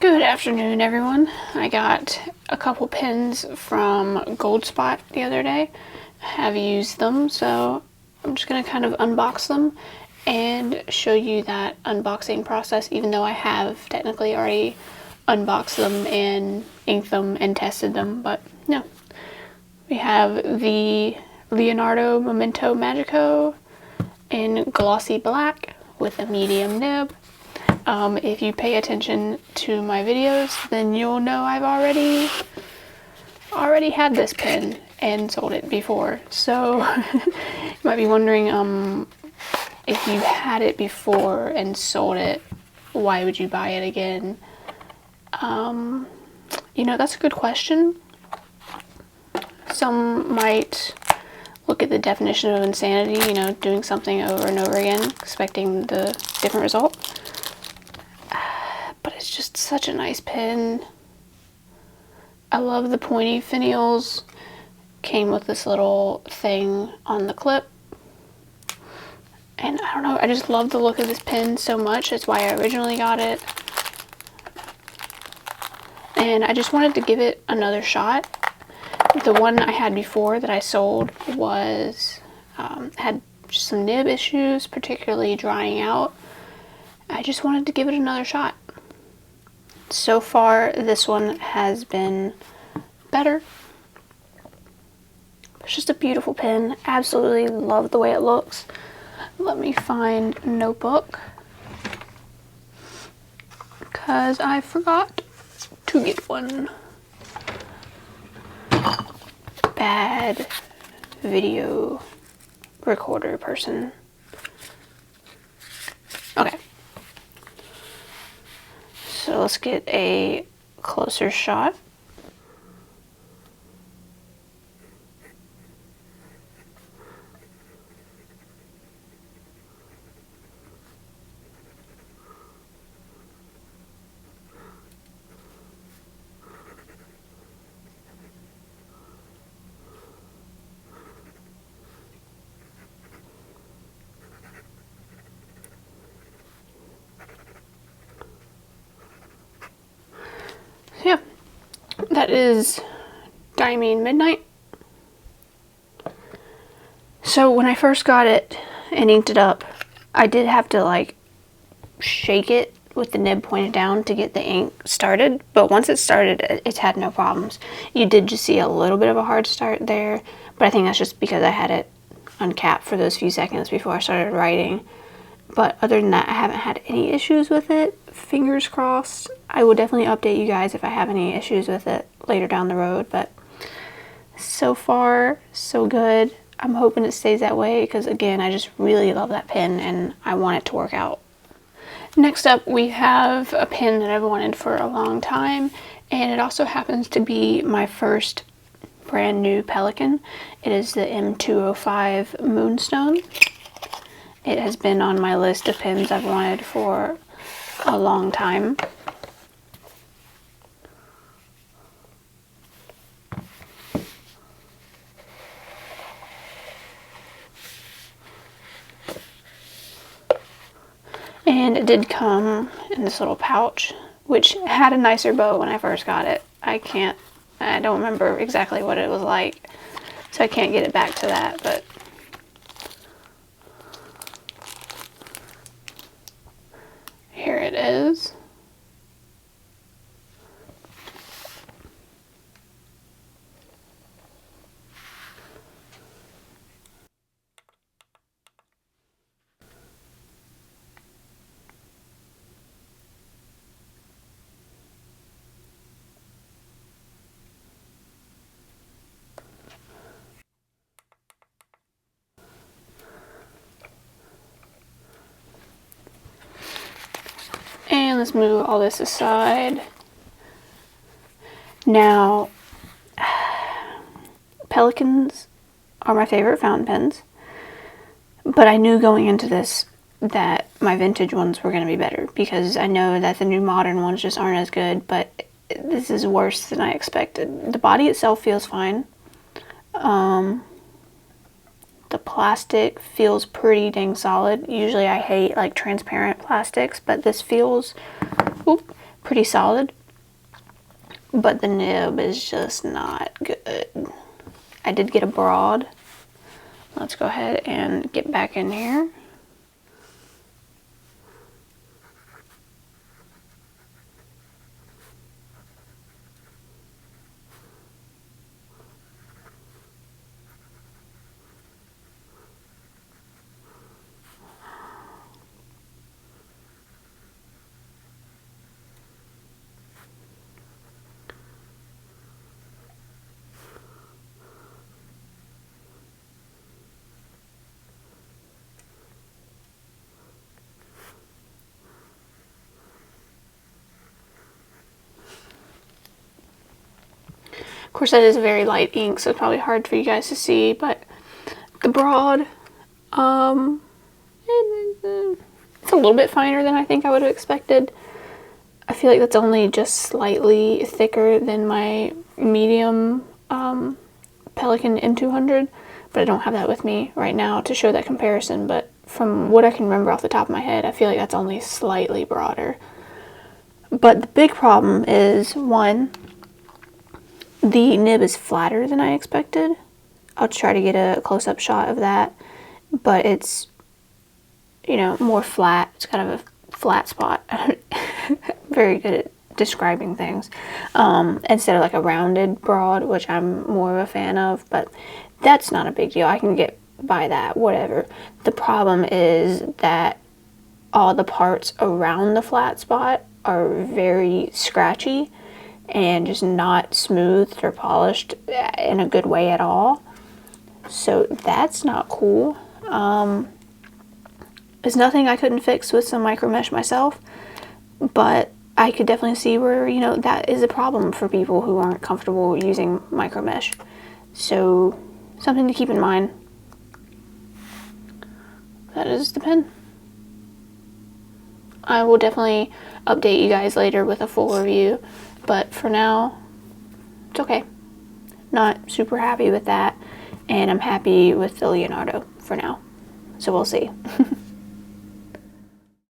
Good afternoon, everyone. I got a couple pens from Goldspot the other day. I have used them, so I'm just going to kind of unbox them and show you that unboxing process, even though I have technically already unboxed them and inked them and tested them. But no, we have the Leonardo Momento Magico in glossy black with a medium nib. If you pay attention to my videos, then you'll know I've already had this pen and sold it before. So you might be wondering, if you had it before and sold it, why would you buy it again? That's a good question. Some might look at the definition of insanity, doing something over and over again, expecting the different result. But it's just such a nice pen. I love the pointy finials. Came with this little thing on the clip. And I don't know, I just love the look of this pen so much. That's why I originally got it. And I just wanted to give it another shot. The one I had before that I sold was had just some nib issues, particularly drying out. I just wanted to give it another shot. So far, this one has been better. It's just a beautiful pen. Absolutely love the way it looks. Let me find a notebook, because I forgot to get one. Bad video recorder person. Okay. So let's get a closer shot. Yeah, that is Diamine Midnight. So when I first got it and inked it up, I did have to shake it with the nib pointed down to get the ink started, but once it started, it's had no problems. You did just see a little bit of a hard start there, but I think that's just because I had it uncapped for those few seconds before I started writing. But other than that, I haven't had any issues with it. Fingers crossed. I will definitely update you guys if I have any issues with it later down the road. But so far, so good. I'm hoping it stays that way because, again, I just really love that pen and I want it to work out. Next up, we have a pen that I've wanted for a long time. And it also happens to be my first brand new Pelikan. It is the M205 Moonstone. It has been on my list of pens I've wanted for a long time. And it did come in this little pouch, which had a nicer bow when I first got it. I don't remember exactly what it was like, so I can't get it back to that, but here it is. And let's move all this aside. Now, Pelikans are my favorite fountain pens, but I knew going into this that my vintage ones were going to be better because I know that the new modern ones just aren't as good, but this is worse than I expected. The body itself feels fine. The plastic feels pretty dang solid. Usually I hate like transparent plastics, but this feels pretty solid, but the nib is just not good. I did get a broad. Let's go ahead and get back in here. Of course, that is very light ink, so it's probably hard for you guys to see, but the broad, it's a little bit finer than I think I would have expected. I feel like that's only just slightly thicker than my medium Pelikan M200, but I don't have that with me right now to show that comparison, but from what I can remember off the top of my head, I feel like that's only slightly broader. But the big problem is, one, the nib is flatter than I expected. I'll try to get a close-up shot of that, but it's, you know, more flat. It's kind of a flat spot. Very good at describing things. Instead of like a rounded broad, which I'm more of a fan of, but that's not a big deal. I can get by that, whatever. The problem is that all the parts around the flat spot are very scratchy and just not smoothed or polished in a good way at all. So that's not cool. There's nothing I couldn't fix with some micro mesh myself, but I could definitely see where, you know, that is a problem for people who aren't comfortable using micro mesh. So something to keep in mind. That is the pen. I will definitely update you guys later with a full review, but for now, it's okay. Not super happy with that, and I'm happy with the Leonardo for now. So we'll see.